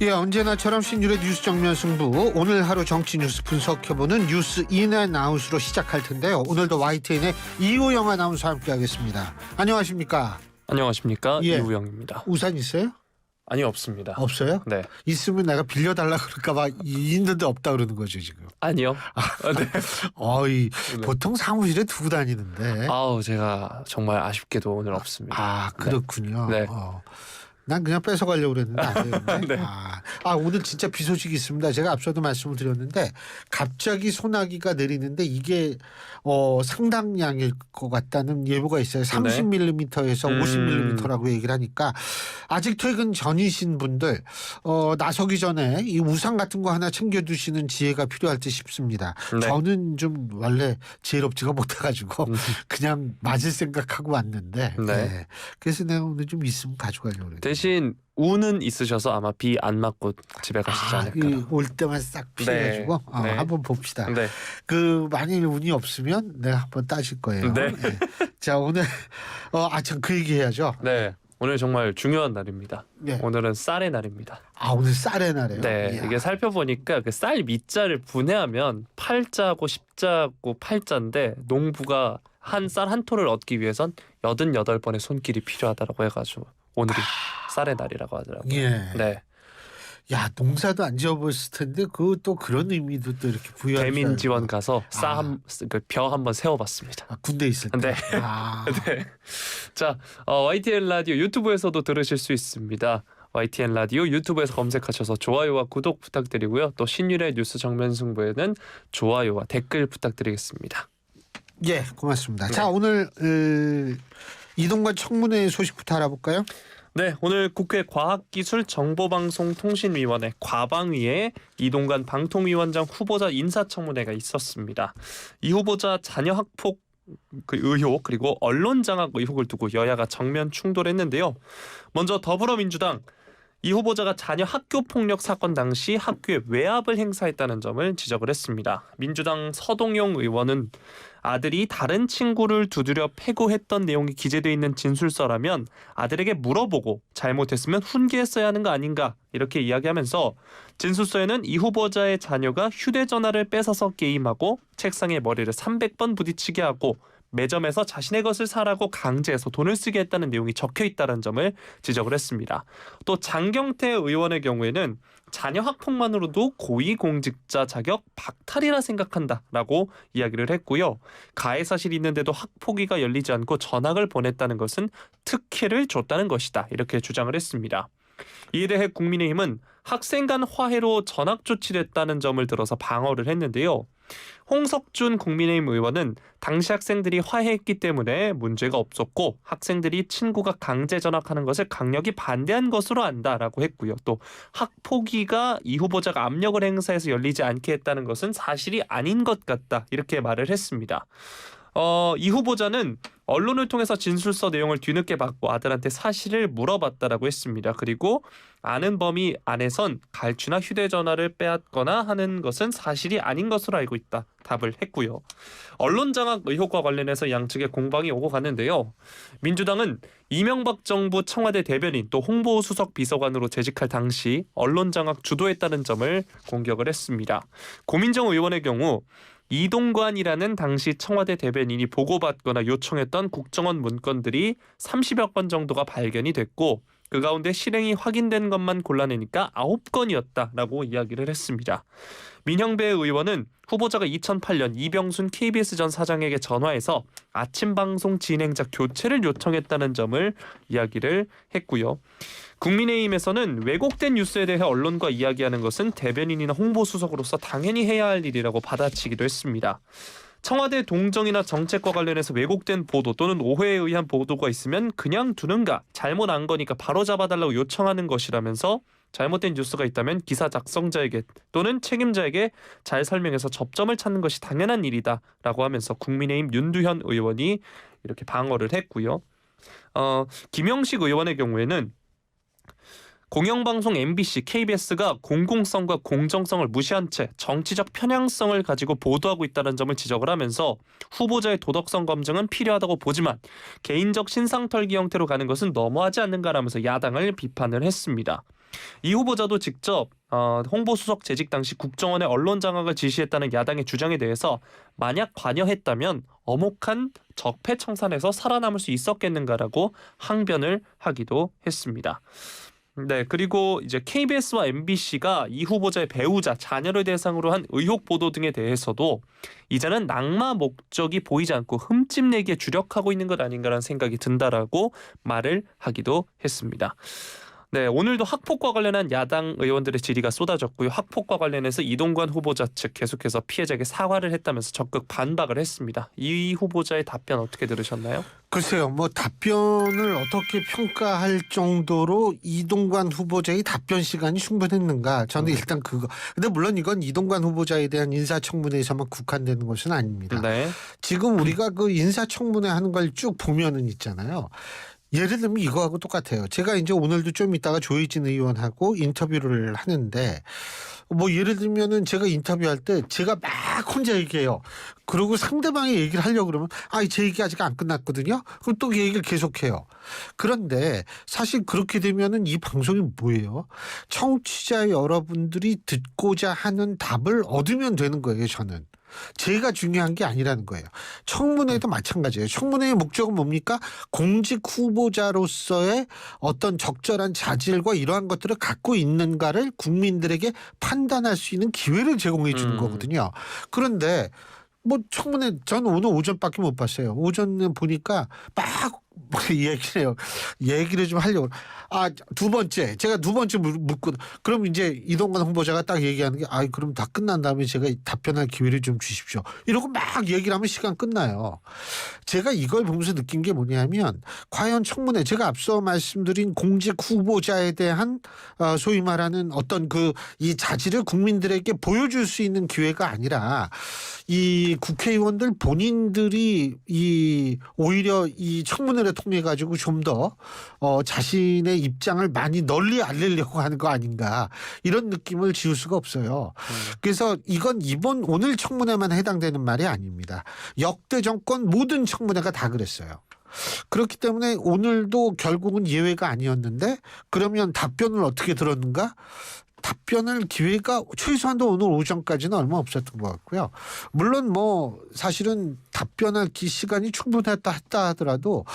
예, 언제나처럼 신율의 뉴스 정면 승부. 오늘 하루 정치 뉴스 분석해보는 뉴스 인앤아웃으로 시작할 텐데요. 오늘도 YTN의 이우영 아나운서와 함께하겠습니다. 안녕하십니까? 안녕하십니까? 예. 이우영입니다. 우산 있어요? 아니요, 없습니다. 없어요? 네. 있으면 내가 빌려달라 그럴까봐 있는데 없다 그러는 거죠 지금. 아니요. 네. 어이, 네. 보통 사무실에 두고 다니는데. 아우, 제가 정말 아쉽게도 오늘 없습니다. 아, 그렇군요. 네. 난 그냥 뺏어가려고 그랬는데 안 되는데. 네. 오늘 진짜 비 소식이 있습니다. 제가 앞서도 말씀을 드렸는데 갑자기 소나기가 내리는데 이게 상당량일 것 같다는 예보가 있어요. 30mm에서 50mm라고 얘기를 하니까 아직 퇴근 전이신 분들 나서기 전에 이 우산 같은 거 하나 챙겨두시는 지혜가 필요할 듯 싶습니다. 네. 저는 좀 원래 지혜롭지가 못해가지고 그냥 맞을 생각하고 왔는데 네. 그래서 내가 오늘 좀 있으면 가져가려고 그랬는데. 대신 운은 있으셔서 아마 비 안 맞고 집에 가시지 않을까. 올 때만 싹 피해가지고 네. 한번 봅시다. 네. 만일 운이 없으면 내가 한번 따질 거예요. 네. 네. 자, 오늘 참 그 얘기 해야죠. 네. 오늘 정말 중요한 날입니다. 네. 오늘은 쌀의 날입니다. 오늘 쌀의 날이에요. 네. 이야. 이게 살펴보니까 그 쌀 밑자를 분해하면 팔자고 십자고 팔자인데 농부가 한 쌀 한 톨을 얻기 위해선 88번의 손길이 필요하다고 해가지고 오늘이 쌀의 날이라고 하더라고요. 예. 네. 야, 농사도 안 지어봤을 텐데 그것도 그런 의미도 또 이렇게 부여할 대민 지원 줄 알고. 가서 벼 한번 세워봤습니다. 군대 있을 때. 네. 네. 자, YTN 라디오 유튜브에서도 들으실 수 있습니다. YTN 라디오 유튜브에서 검색하셔서 좋아요와 구독 부탁드리고요. 또 신율의 뉴스 정면 승부에는 좋아요와 댓글 부탁드리겠습니다. 예, 고맙습니다. 네. 자, 오늘 이동관 청문회 소식부터 알아볼까요? 네, 오늘 국회 과학기술정보방송통신위원회 과방위에 이동관 방통위원장 후보자 인사청문회가 있었습니다. 이 후보자 자녀 학폭 의혹 그리고 언론 장악 의혹을 두고 여야가 정면 충돌했는데요. 먼저 더불어민주당 이 후보자가 자녀 학교 폭력 사건 당시 학교에 외압을 행사했다는 점을 지적을 했습니다. 민주당 서동용 의원은 아들이 다른 친구를 두드려 패고 했던 내용이 기재되어 있는 진술서라면 아들에게 물어보고 잘못했으면 훈계했어야 하는 거 아닌가 이렇게 이야기하면서 진술서에는 이 후보자의 자녀가 휴대전화를 뺏어서 게임하고 책상에 머리를 300번 부딪히게 하고 매점에서 자신의 것을 사라고 강제해서 돈을 쓰게 했다는 내용이 적혀 있다는 점을 지적을 했습니다. 또 장경태 의원의 경우에는 자녀 학폭만으로도 고위공직자 자격 박탈이라 생각한다라고 이야기를 했고요. 가해 사실이 있는데도 학폭위가 열리지 않고 전학을 보냈다는 것은 특혜를 줬다는 것이다 이렇게 주장을 했습니다. 이에 대해 국민의힘은 학생 간 화해로 전학 조치됐다는 점을 들어서 방어를 했는데요. 홍석준 국민의힘 의원은 당시 학생들이 화해했기 때문에 문제가 없었고 학생들이 친구가 강제 전학하는 것을 강력히 반대한 것으로 안다라고 했고요. 또 학폭위가 이 후보자가 압력을 행사해서 열리지 않게 했다는 것은 사실이 아닌 것 같다 이렇게 말을 했습니다. 이 후보자는 언론을 통해서 진술서 내용을 뒤늦게 받고 아들한테 사실을 물어봤다라고 했습니다. 그리고 아는 범위 안에선 갈취나 휴대전화를 빼앗거나 하는 것은 사실이 아닌 것으로 알고 있다 답을 했고요. 언론 장악 의혹과 관련해서 양측의 공방이 오고 갔는데요. 민주당은 이명박 정부 청와대 대변인 또 홍보수석 비서관으로 재직할 당시 언론 장악 주도했다는 점을 공격을 했습니다. 고민정 의원의 경우 이동관이라는 당시 청와대 대변인이 보고받거나 요청했던 국정원 문건들이 30여 건 정도가 발견이 됐고 그 가운데 실행이 확인된 것만 골라내니까 9건이었다라고 이야기를 했습니다. 민형배 의원은 후보자가 2008년 이병순 KBS 전 사장에게 전화해서 아침 방송 진행자 교체를 요청했다는 점을 이야기를 했고요. 국민의힘에서는 왜곡된 뉴스에 대해 언론과 이야기하는 것은 대변인이나 홍보수석으로서 당연히 해야 할 일이라고 받아치기도 했습니다. 청와대 동정이나 정책과 관련해서 왜곡된 보도 또는 오해에 의한 보도가 있으면 그냥 두는가 잘못 안 거니까 바로 잡아달라고 요청하는 것이라면서 잘못된 뉴스가 있다면 기사 작성자에게 또는 책임자에게 잘 설명해서 접점을 찾는 것이 당연한 일이다라고 하면서 국민의힘 윤두현 의원이 이렇게 방어를 했고요. 김영식 의원의 경우에는 공영방송 MBC, KBS가 공공성과 공정성을 무시한 채 정치적 편향성을 가지고 보도하고 있다는 점을 지적을 하면서 후보자의 도덕성 검증은 필요하다고 보지만 개인적 신상 털기 형태로 가는 것은 너무하지 않는가라면서 야당을 비판을 했습니다. 이 후보자도 직접 홍보수석 재직 당시 국정원의 언론 장악을 지시했다는 야당의 주장에 대해서 만약 관여했다면 엄혹한 적폐청산에서 살아남을 수 있었겠는가라고 항변을 하기도 했습니다. 네, 그리고 이제 KBS와 MBC가 이 후보자의 배우자, 자녀를 대상으로 한 의혹 보도 등에 대해서도 이제는 낙마 목적이 보이지 않고 흠집내기에 주력하고 있는 것 아닌가라는 생각이 든다라고 말을 하기도 했습니다. 네, 오늘도 학폭과 관련한 야당 의원들의 질의가 쏟아졌고요. 학폭과 관련해서 이동관 후보자 측 계속해서 피해자에게 사과를 했다면서 적극 반박을 했습니다. 이 후보자의 답변 어떻게 들으셨나요? 글쎄요, 뭐 답변을 어떻게 평가할 정도로 이동관 후보자의 답변 시간이 충분했는가? 저는 일단 그거. 근데 물론 이건 이동관 후보자에 대한 인사청문회에서만 국한되는 것은 아닙니다. 네. 지금 우리가 그 인사청문회 하는 걸 쭉 보면은 있잖아요. 예를 들면 이거하고 똑같아요. 제가 이제 오늘도 좀 이따가 조혜진 의원하고 인터뷰를 하는데 뭐 예를 들면은 제가 인터뷰할 때 제가 막 혼자 얘기해요. 그리고 상대방이 얘기를 하려고 그러면 제 얘기 아직 안 끝났거든요. 그럼 또 얘기를 계속해요. 그런데 사실 그렇게 되면은 이 방송이 뭐예요? 청취자 여러분들이 듣고자 하는 답을 얻으면 되는 거예요, 저는. 제가 중요한 게 아니라는 거예요. 청문회도 마찬가지예요. 청문회의 목적은 뭡니까? 공직 후보자로서의 어떤 적절한 자질과 이러한 것들을 갖고 있는가를 국민들에게 판단할 수 있는 기회를 제공해 주는 거거든요. 그런데 뭐 청문회 저는 오늘 오전밖에 못 봤어요. 오전에 보니까 막 얘기해요. 얘기를 좀 하려고. 두 번째. 제가 두 번째 묻고 그럼 이제 이동관 후보자가 딱 얘기하는 게 그럼 다 끝난 다음에 제가 답변할 기회를 좀 주십시오. 이러고 막 얘기를 하면 시간 끝나요. 제가 이걸 보면서 느낀 게 뭐냐면 과연 청문회 제가 앞서 말씀드린 공직 후보자에 대한 소위 말하는 어떤 이 자질을 국민들에게 보여줄 수 있는 기회가 아니라 이 국회의원들 본인들이 오히려 이 청문회를 통해 가지고 좀 더 자신의 입장을 많이 널리 알리려고 하는 거 아닌가 이런 느낌을 지울 수가 없어요. 그래서 이건 오늘 청문회만 해당되는 말이 아닙니다. 역대 정권 모든 청문회가 다 그랬어요. 그렇기 때문에 오늘도 결국은 예외가 아니었는데 그러면 답변을 어떻게 들었는가? 답변할 기회가 최소한도 오늘 오전까지는 얼마 없었던 것 같고요. 물론 뭐 사실은 답변할 시간이 충분했다 하더라도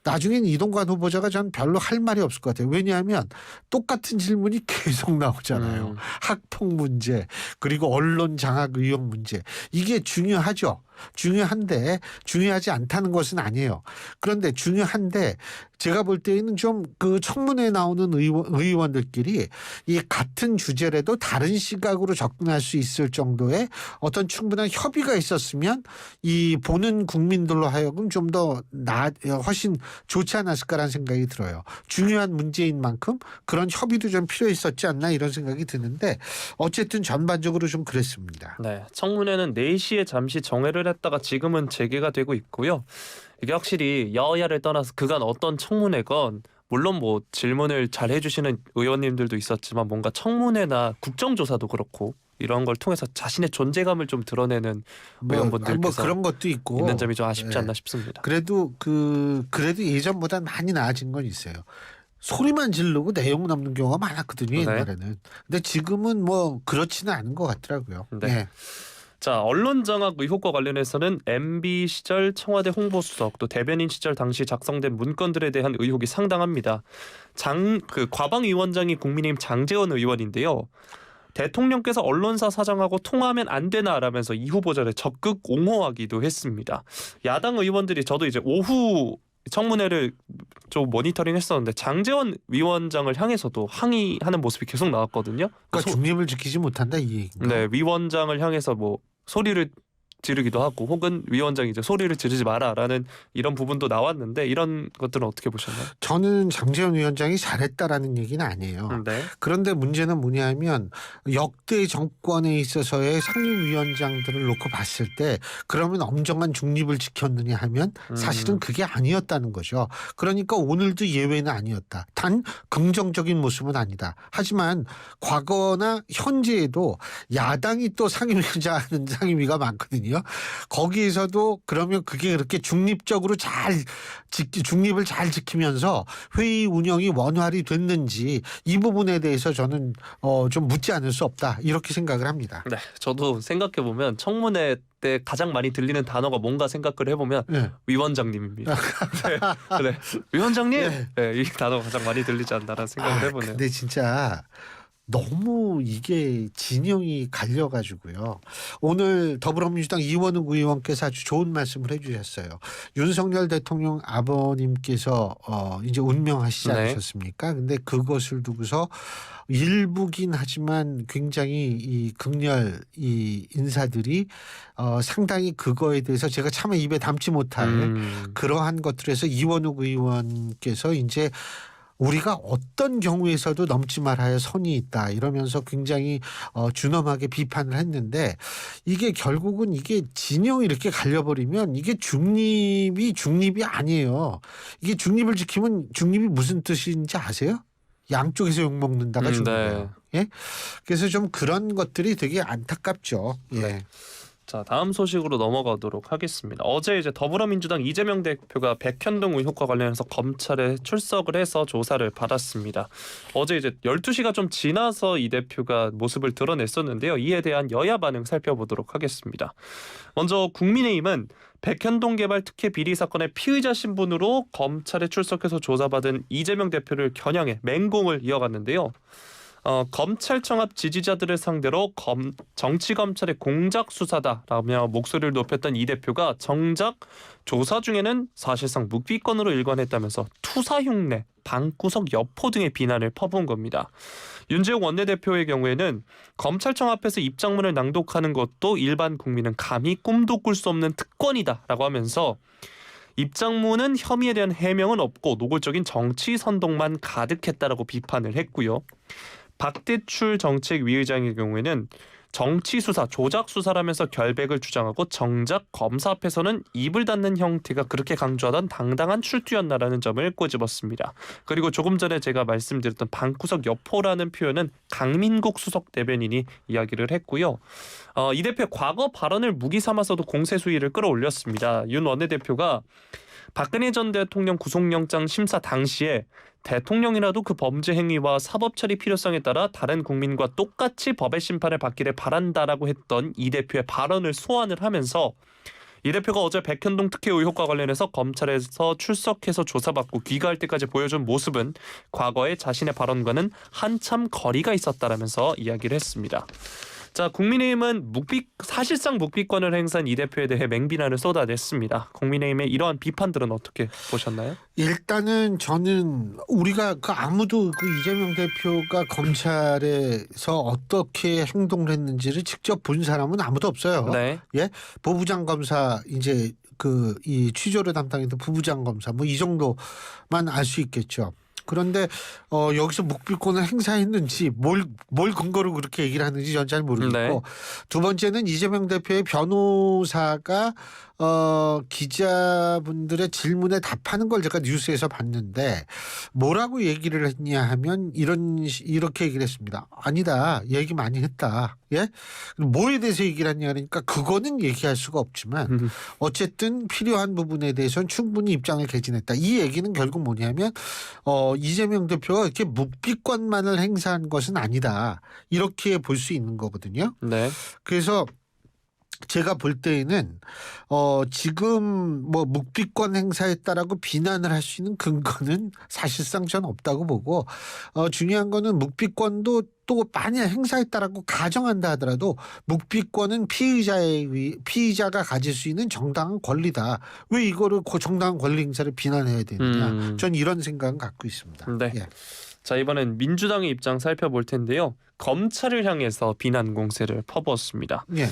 나중엔 이동관 후보자가 전 별로 할 말이 없을 것 같아요. 왜냐하면 똑같은 질문이 계속 나오잖아요. 학폭 문제 그리고 언론 장악 의혹 문제 이게 중요하죠. 중요한데 중요하지 않다는 것은 아니에요. 그런데 중요한데 제가 볼 때에는 좀 그 청문회에 나오는 의원들끼리 이 같은 주제라도 다른 시각으로 접근할 수 있을 정도의 어떤 충분한 협의가 있었으면 이 보는 국민들로 하여금 좀 더 훨씬 좋지 않았을까라는 생각이 들어요. 중요한 문제인 만큼 그런 협의도 좀 필요했었지 않나 이런 생각이 드는데 어쨌든 전반적으로 좀 그랬습니다. 네, 청문회는 4시에 잠시 정회를 했다가 지금은 재개가 되고 있고요. 이게 확실히 여야를 떠나서 그간 어떤 청문회건 물론 뭐 질문을 잘 해주시는 의원님들도 있었지만 뭔가 청문회나 국정조사도 그렇고 이런 걸 통해서 자신의 존재감을 좀 드러내는 의원분들께서 그런 것도 있고 있는 점이 좀 아쉽지 않나 싶습니다. 그래도 예전보다 많이 나아진 건 있어요. 소리만 지르고 내용은 없는 경우가 많았거든요. 옛날에는. 근데 지금은 뭐 그렇지는 않은 것 같더라고요. 네. 자, 언론 장악 의혹과 관련해서는 MB 시절 청와대 홍보수석 또 대변인 시절 당시 작성된 문건들에 대한 의혹이 상당합니다. 과방위원장이 국민의힘 장제원 의원인데요. 대통령께서 언론사 사장하고 통화하면 안 되나라면서 이 후보자를 적극 옹호하기도 했습니다. 야당 의원들이 저도 이제 오후 청문회를 좀 모니터링 했었는데 장제원 위원장을 향해서도 항의하는 모습이 계속 나왔거든요. 그러니까 중립을 지키지 못한다 이 얘기인가? 네, 위원장을 향해서 뭐 소리를 지르기도 하고 혹은 위원장이 이제 소리를 지르지 마라라는 이런 부분도 나왔는데 이런 것들은 어떻게 보셨나요? 저는 장제원 위원장이 잘했다라는 얘기는 아니에요. 네. 그런데 문제는 뭐냐면 역대 정권에 있어서의 상임위원장들을 놓고 봤을 때 그러면 엄정한 중립을 지켰느냐 하면 사실은 그게 아니었다는 거죠. 그러니까 오늘도 예외는 아니었다. 단 긍정적인 모습은 아니다. 하지만 과거나 현재에도 야당이 또 상임위원장 하는 상임위가 많거든요. 있거든요. 거기에서도 그러면 그게 그렇게 중립적으로 중립을 잘 지키면서 회의 운영이 원활히 됐는지 이 부분에 대해서 저는 좀 묻지 않을 수 없다 이렇게 생각을 합니다. 네, 저도 생각해 보면 청문회 때 가장 많이 들리는 단어가 뭔가 생각을 해보면 네. 위원장님입니다. 네, 위원장님, 이 단어가 가장 많이 들리지 않나라는 생각을 해보네요. 근데 진짜 너무 이게 진영이 갈려가지고요. 오늘 더불어민주당 이원욱 의원께서 아주 좋은 말씀을 해주셨어요. 윤석열 대통령 아버님께서 이제 운명하시지 않으셨습니까? 근데 그것을 두고서 일부긴 하지만 굉장히 이 극렬 이 인사들이 상당히 그거에 대해서 제가 차마 입에 담지 못할 그러한 것들에서 이원욱 의원께서 이제 우리가 어떤 경우에서도 넘지 말아야 선이 있다 이러면서 굉장히 준엄하게 비판을 했는데 이게 결국은 이게 진영이 이렇게 갈려버리면 이게 중립이 아니에요. 이게 중립을 지키면 중립이 무슨 뜻인지 아세요? 양쪽에서 욕먹는다가 중립이에요. 네. 예? 그래서 좀 그런 것들이 되게 안타깝죠. 예. 네. 자, 다음 소식으로 넘어가도록 하겠습니다. 어제 이제 더불어민주당 이재명 대표가 백현동 의혹과 관련해서 검찰에 출석을 해서 조사를 받았습니다. 어제 이제 12시가 좀 지나서 이 대표가 모습을 드러냈었는데요. 이에 대한 여야 반응 살펴보도록 하겠습니다. 먼저 국민의힘은 백현동 개발 특혜 비리 사건의 피의자 신분으로 검찰에 출석해서 조사받은 이재명 대표를 겨냥해 맹공을 이어갔는데요. 검찰청 앞 지지자들을 상대로 정치검찰의 공작 수사다라며 목소리를 높였던 이 대표가 정작 조사 중에는 사실상 묵비권으로 일관했다면서 투사 흉내, 방구석 여포 등의 비난을 퍼부은 겁니다. 윤재욱 원내대표의 경우에는 검찰청 앞에서 입장문을 낭독하는 것도 일반 국민은 감히 꿈도 꿀 수 없는 특권이다라고 하면서 입장문은 혐의에 대한 해명은 없고 노골적인 정치 선동만 가득했다라고 비판을 했고요. 박대출 정책위의장의 경우에는 정치 수사, 조작 수사라면서 결백을 주장하고 정작 검사 앞에서는 입을 닫는 형태가 그렇게 강조하던 당당한 출두였나라는 점을 꼬집었습니다. 그리고 조금 전에 제가 말씀드렸던 방구석 여포라는 표현은 강민국 수석 대변인이 이야기를 했고요. 이 대표의 과거 발언을 무기 삼아서도 공세 수위를 끌어올렸습니다. 윤 원내대표가 박근혜 전 대통령 구속영장 심사 당시에 대통령이라도 그 범죄 행위와 사법 처리 필요성에 따라 다른 국민과 똑같이 법의 심판을 받기를 바란다라고 했던 이 대표의 발언을 소환을 하면서 이 대표가 어제 백현동 특혜 의혹과 관련해서 검찰에서 출석해서 조사받고 귀가할 때까지 보여준 모습은 과거의 자신의 발언과는 한참 거리가 있었다라면서 이야기를 했습니다. 자, 국민의힘은 사실상 묵비권을 행사한 이 대표에 대해 맹비난을 쏟아냈습니다. 국민의힘의 이러한 비판들은 어떻게 보셨나요? 일단은 저는 우리가 아무도 이재명 대표가 검찰에서 어떻게 행동을 했는지를 직접 본 사람은 아무도 없어요. 네. 예, 보부장 검사 이제 이 취조를 담당했던 부부장 검사 뭐 이 정도만 알 수 있겠죠. 그런데 여기서 묵비권을 행사했는지 뭘 근거로 그렇게 얘기를 하는지 전 잘 모르겠고 네. 두 번째는 이재명 대표의 변호사가 기자분들의 질문에 답하는 걸 제가 뉴스에서 봤는데 뭐라고 얘기를 했냐 하면 이렇게 얘기를 했습니다. 아니다. 얘기 많이 했다. 예? 뭐에 대해서 얘기를 했냐 그러니까 그거는 얘기할 수가 없지만 어쨌든 필요한 부분에 대해서는 충분히 입장을 개진했다. 이 얘기는 결국 뭐냐면 이재명 대표가 이렇게 묵비권만을 행사한 것은 아니다. 이렇게 볼 수 있는 거거든요. 네. 그래서 제가 볼 때에는 지금 뭐 묵비권 행사했다라고 비난을 할 수 있는 근거는 사실상 전 없다고 보고 중요한 거는 묵비권도 또 만약 행사했다라고 가정한다 하더라도 묵비권은 피의자가 가질 수 있는 정당한 권리다. 왜 이거를 정당한 권리 행사를 비난해야 되느냐. 전 이런 생각은 갖고 있습니다. 네. 예. 자, 이번엔 민주당의 입장 살펴볼 텐데요. 검찰을 향해서 비난 공세를 퍼부었습니다. 예.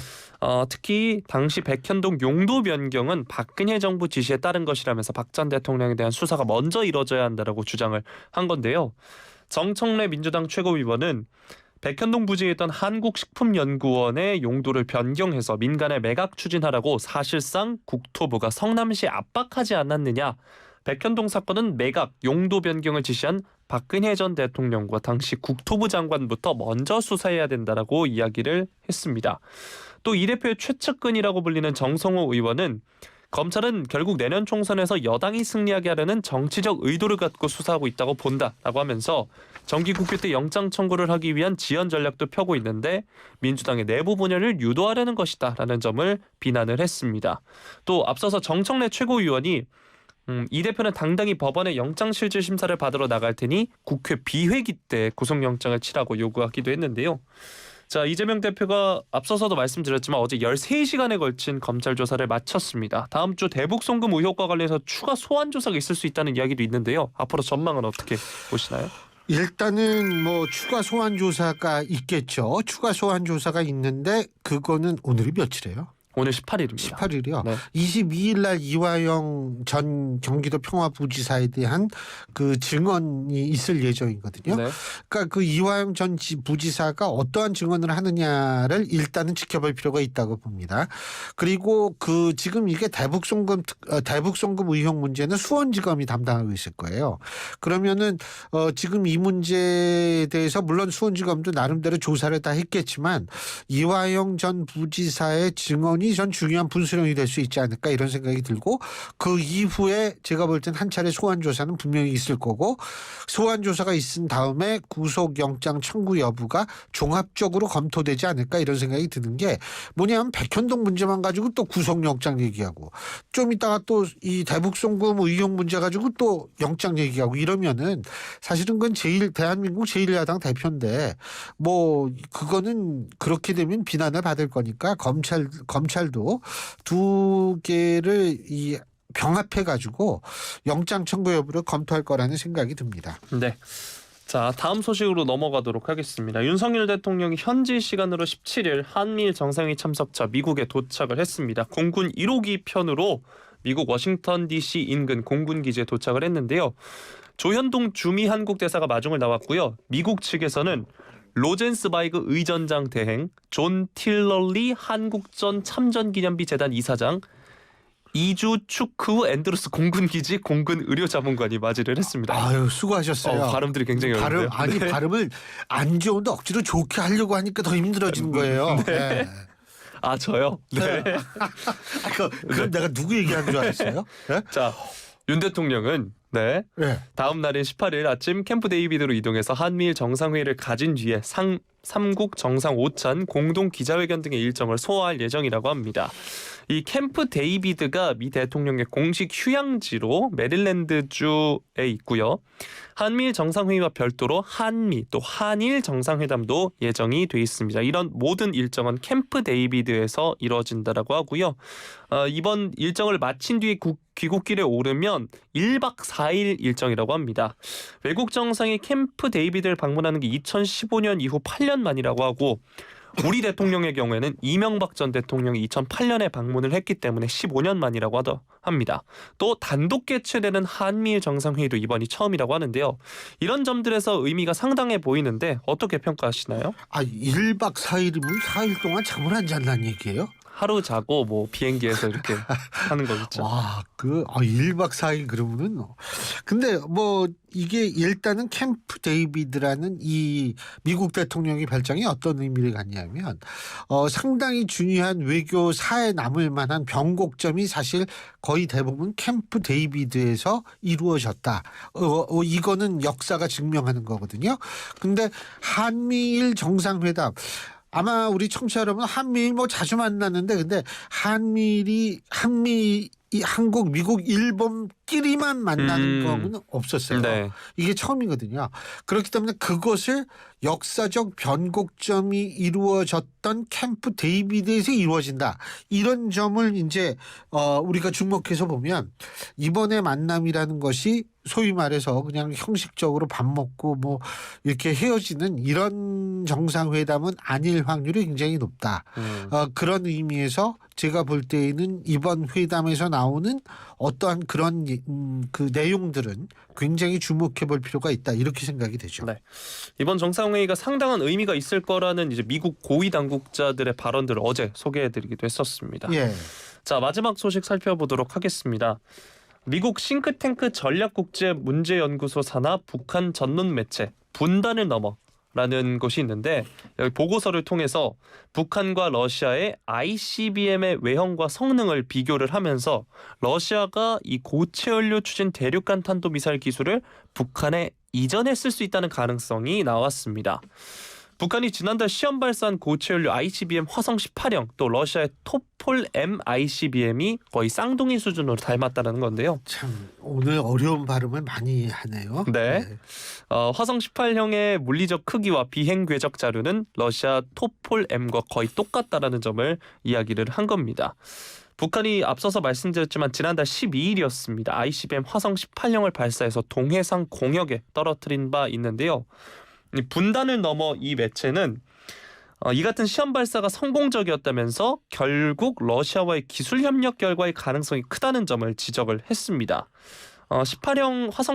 특히 당시 백현동 용도 변경은 박근혜 정부 지시에 따른 것이라면서 박 전 대통령에 대한 수사가 먼저 이뤄져야 한다라고 주장을 한 건데요. 정청래 민주당 최고위원은 백현동 부지에 있던 한국식품연구원의 용도를 변경해서 민간에 매각 추진하라고 사실상 국토부가 성남시에 압박하지 않았느냐. 백현동 사건은 매각, 용도 변경을 지시한 박근혜 전 대통령과 당시 국토부 장관부터 먼저 수사해야 된다라고 이야기를 했습니다. 또 이 대표의 최측근이라고 불리는 정성호 의원은 검찰은 결국 내년 총선에서 여당이 승리하게 하려는 정치적 의도를 갖고 수사하고 있다고 본다라고 하면서 정기국회 때 영장 청구를 하기 위한 지연 전략도 펴고 있는데 민주당의 내부 분열을 유도하려는 것이다라는 점을 비난을 했습니다. 또 앞서서 정청래 최고위원이 이 대표는 당당히 법원의 영장실질 심사를 받으러 나갈 테니 국회 비회기 때 구속영장을 치라고 요구하기도 했는데요. 자, 이재명 대표가 앞서서도 말씀드렸지만 어제 13시간에 걸친 검찰 조사를 마쳤습니다. 다음 주 대북 송금 의혹과 관련해서 추가 소환 조사가 있을 수 있다는 이야기도 있는데요. 앞으로 전망은 어떻게 보시나요? 일단은 뭐 추가 소환 조사가 있겠죠. 추가 소환 조사가 있는데 그거는 오늘이 며칠이에요? 오늘 18일입니다. 18일이요. 네. 22일 날 이화영 전 경기도 평화부지사에 대한 그 증언이 있을 예정이거든요. 네. 그러니까 그 이화영 전 부지사가 어떠한 증언을 하느냐를 일단은 지켜볼 필요가 있다고 봅니다. 그리고 그 지금 이게 대북 송금 의혹 문제는 수원지검이 담당하고 있을 거예요. 그러면은 지금 이 문제에 대해서 물론 수원지검도 나름대로 조사를 다 했겠지만 이화영 전 부지사의 증언이 전 중요한 분수령이 될 수 있지 않을까 이런 생각이 들고 그 이후에 제가 볼 땐 한 차례 소환 조사는 분명히 있을 거고 소환 조사가 있은 다음에 구속영장 청구 여부가 종합적으로 검토되지 않을까 이런 생각이 드는 게 뭐냐면 백현동 문제만 가지고 또 구속영장 얘기하고 좀 이따가 또 이 대북 송금 의혹 문제 가지고 또 영장 얘기하고 이러면은 사실은 그건 대한민국 제1야당 대표인데 뭐 그거는 그렇게 되면 비난을 받을 거니까 검찰도 두 개를 이 병합해 가지고 영장 청구 여부를 검토할 거라는 생각이 듭니다. 네. 자, 다음 소식으로 넘어가도록 하겠습니다. 윤석열 대통령이 현지 시간으로 17일 한미일 정상회의 참석차 미국에 도착을 했습니다. 공군 1호기 편으로 미국 워싱턴 DC 인근 공군 기지에 도착을 했는데요. 조현동 주미 한국 대사가 마중을 나왔고요. 미국 측에서는 로젠스바이그 의전장 대행, 존 틸럴리 한국전 참전기념비 재단 이사장, 이주 추크 앤드루스 공군기지 공군의료자문관이 맞이를 했습니다. 아유 수고하셨어요. 발음들이 굉장히 어려운데요. 네. 발음을 안 좋은데 억지로 좋게 하려고 하니까 더 힘들어지는 거예요. 네. 아 저요? 네. 그럼 내가 누구 얘기하는 줄 알았어요? 네? 자, 윤 대통령은 네. 다음 날인 18일 아침 캠프 데이비드로 이동해서 한미일 정상회의를 가진 뒤에 3국 정상 5찬 공동 기자회견 등의 일정을 소화할 예정이라고 합니다. 이 캠프 데이비드가 미 대통령의 공식 휴양지로 메릴랜드주에 있고요. 한미일 정상회의와 별도로 한미 또 한일 정상회담도 예정이 돼 있습니다. 이런 모든 일정은 캠프 데이비드에서 이루어진다라고 하고요. 이번 일정을 마친 뒤에 귀국길에 오르면 1박 4일 일정이라고 합니다. 외국 정상이 캠프 데이비드를 방문하는 게 2015년 이후 8년 만이라고 하고 우리 대통령의 경우에는 이명박 전 대통령이 2008년에 방문을 했기 때문에 15년 만이라고 합니다. 또 단독 개최되는 한미일 정상회의도 이번이 처음이라고 하는데요. 이런 점들에서 의미가 상당해 보이는데 어떻게 평가하시나요? 1박 4일이면 4일 동안 잠을 안 잔다는 얘기예요? 하루 자고 뭐 비행기에서 이렇게 하는 거겠죠. 와, 1박 4일 그러면은 근데 뭐 이게 일단은 캠프 데이비드라는 이 미국 대통령의 발장이 어떤 의미를 갖냐면 상당히 중요한 외교사에 남을 만한 변곡점이 사실 거의 대부분 캠프 데이비드에서 이루어졌다. 이거는 역사가 증명하는 거거든요. 근데 한미일 정상회담 아마 우리 청취자 여러분 한미일 뭐 자주 만났는데 근데 한미 한국, 미국, 일본끼리만 만나는 경우는 없었어요. 네. 이게 처음이거든요. 그렇기 때문에 그것을 역사적 변곡점이 이루어졌던 캠프 데이비드에서 이루어진다. 이런 점을 이제 우리가 주목해서 보면 이번에 만남이라는 것이 소위 말해서 그냥 형식적으로 밥 먹고 뭐 이렇게 헤어지는 이런 정상회담은 아닐 확률이 굉장히 높다. 그런 의미에서 제가 볼 때에는 이번 회담에서 나오는 어떠한 그런 그 내용들은 굉장히 주목해 볼 필요가 있다. 이렇게 생각이 되죠. 네. 이번 정상회의가 상당한 의미가 있을 거라는 이제 미국 고위 당국자들의 발언들을 어제 소개해드리기도 했었습니다. 예. 자, 마지막 소식 살펴보도록 하겠습니다. 미국 싱크탱크 전략국제문제연구소 산하 북한 전문 매체 분단을 넘어라는 것이 있는데 여기 보고서를 통해서 북한과 러시아의 ICBM의 외형과 성능을 비교를 하면서 러시아가 이 고체연료 추진 대륙간 탄도미사일 기술을 북한에 이전했을 수 있다는 가능성이 나왔습니다. 북한이 지난달 시험 발사한 고체연료 ICBM 화성 18형 또 러시아의 토폴 M ICBM이 거의 쌍둥이 수준으로 닮았다는 건데요. 참 오늘 어려운 발음을 많이 하네요. 네. 화성 18형의 물리적 크기와 비행 궤적 자료는 러시아 토폴 M과 거의 똑같다라는 점을 이야기를 한 겁니다. 북한이 앞서서 말씀드렸지만 지난달 12일이었습니다. ICBM 화성 18형을 발사해서 동해상 공역에 떨어뜨린 바 있는데요. 분단을 넘어 이 매체는 이 같은 시험 발사가 성공적이었다면서 결국 러시아와의 기술 협력 결과의 가능성이 크다는 점을 지적을 했습니다. 화성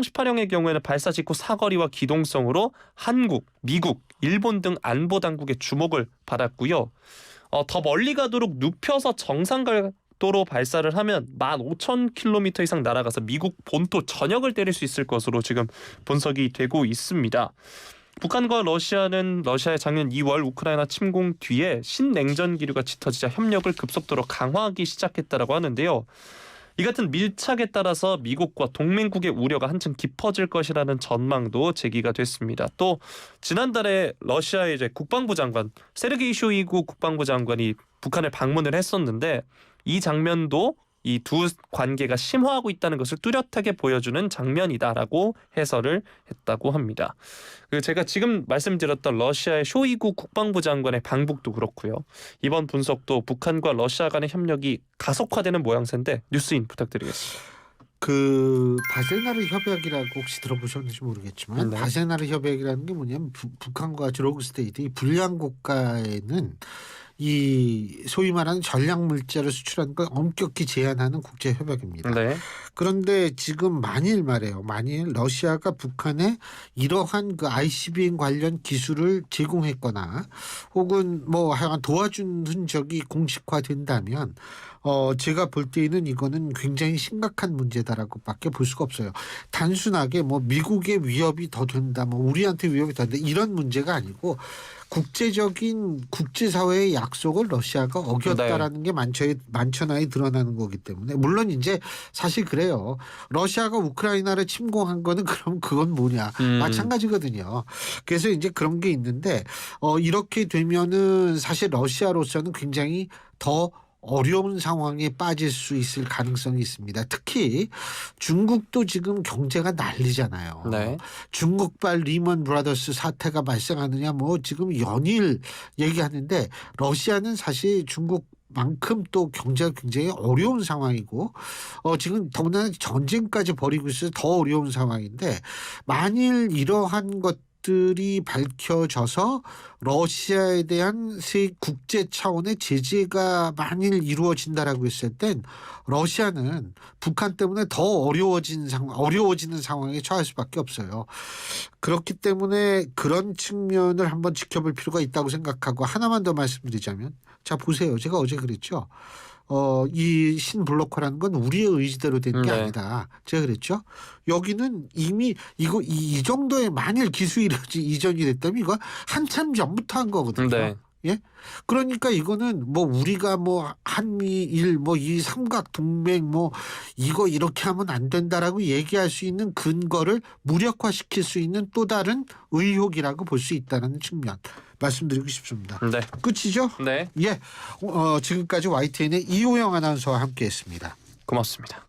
18형의 경우에는 발사 직후 사거리와 기동성으로 한국, 미국, 일본 등 안보 당국의 주목을 받았고요. 더 멀리 가도록 눕혀서 정상 각도로 발사를 하면 15,000km 이상 날아가서 미국 본토 전역을 때릴 수 있을 것으로 지금 분석이 되고 있습니다. 북한과 러시아는 러시아의 작년 2월 우크라이나 침공 뒤에 신냉전 기류가 짙어지자 협력을 급속도로 강화하기 시작했다라고 하는데요. 이 같은 밀착에 따라서 미국과 동맹국의 우려가 한층 깊어질 것이라는 전망도 제기가 됐습니다. 또 지난달에 러시아의 이제 국방부 장관 세르게이 쇼이구 국방부 장관이 북한을 방문을 했었는데 이 장면도 이 두 관계가 심화하고 있다는 것을 뚜렷하게 보여주는 장면이다라고 해설을 했다고 합니다. 제가 지금 말씀드렸던 러시아의 쇼이구 국방부 장관의 방북도 그렇고요. 이번 분석도 북한과 러시아 간의 협력이 가속화되는 모양새인데 뉴스인 부탁드리겠습니다. 그 바세나르 협약이라고 혹시 들어보셨는지 모르겠지만 네. 바세나르 협약이라는 게 뭐냐면 북한과 조로그 스테이트 이 불량 국가에는 이 소위 말하는 전략 물자를 수출하는 걸 엄격히 제한하는 국제 협약입니다. 네. 그런데 지금 만일 러시아가 북한에 이러한 그 ICBM 관련 기술을 제공했거나 혹은 뭐 하여간 도와준 흔적이 공식화된다면 제가 볼 때에는 이거는 굉장히 심각한 문제다라고밖에 볼 수가 없어요. 단순하게 뭐 미국의 위협이 더 된다, 뭐 우리한테 위협이 더 된다 이런 문제가 아니고 국제적인 국제사회의 약속을 러시아가 어겼다라는 게 만천하에 드러나는 거기 때문에 물론 이제 사실 그래요. 러시아가 우크라이나를 침공한 거는 그럼 그건 뭐냐 마찬가지거든요. 그래서 이제 그런 게 있는데 이렇게 되면은 사실 러시아로서는 굉장히 더 어려운 상황에 빠질 수 있을 가능성이 있습니다. 특히 중국도 지금 경제가 난리잖아요. 네. 중국발 리먼 브라더스 사태가 발생하느냐 뭐 지금 연일 얘기하는데 러시아는 사실 중국만큼 또 경제가 굉장히 어려운 상황이고 지금 더구나 전쟁까지 벌이고 있어서 더 어려운 상황인데 만일 이러한 것들이 밝혀져서 러시아에 대한 국제 차원의 제재가 만일 이루어진다라고 했을 땐 러시아는 북한 때문에 더 어려워지는 상황에 처할 수밖에 없어요. 그렇기 때문에 그런 측면을 한번 지켜볼 필요가 있다고 생각하고 하나만 더 말씀드리자면 자 보세요. 제가 어제 그랬죠. 이 신블로커라는 건 우리의 의지대로 된 게 네. 아니다. 제가 그랬죠. 여기는 이미 이 정도의 만일 기술이 이전이 됐다면 이거 한참 전부터 한 거거든요. 네. 예? 그러니까 이거는 뭐 우리가 뭐 한미일 뭐 이 삼각 동맹 뭐 이거 이렇게 하면 안 된다라고 얘기할 수 있는 근거를 무력화시킬 수 있는 또 다른 의혹이라고 볼 수 있다는 측면 말씀드리고 싶습니다. 네. 끝이죠? 네. 예. 지금까지 YTN의 이호영 아나운서와 함께했습니다. 고맙습니다.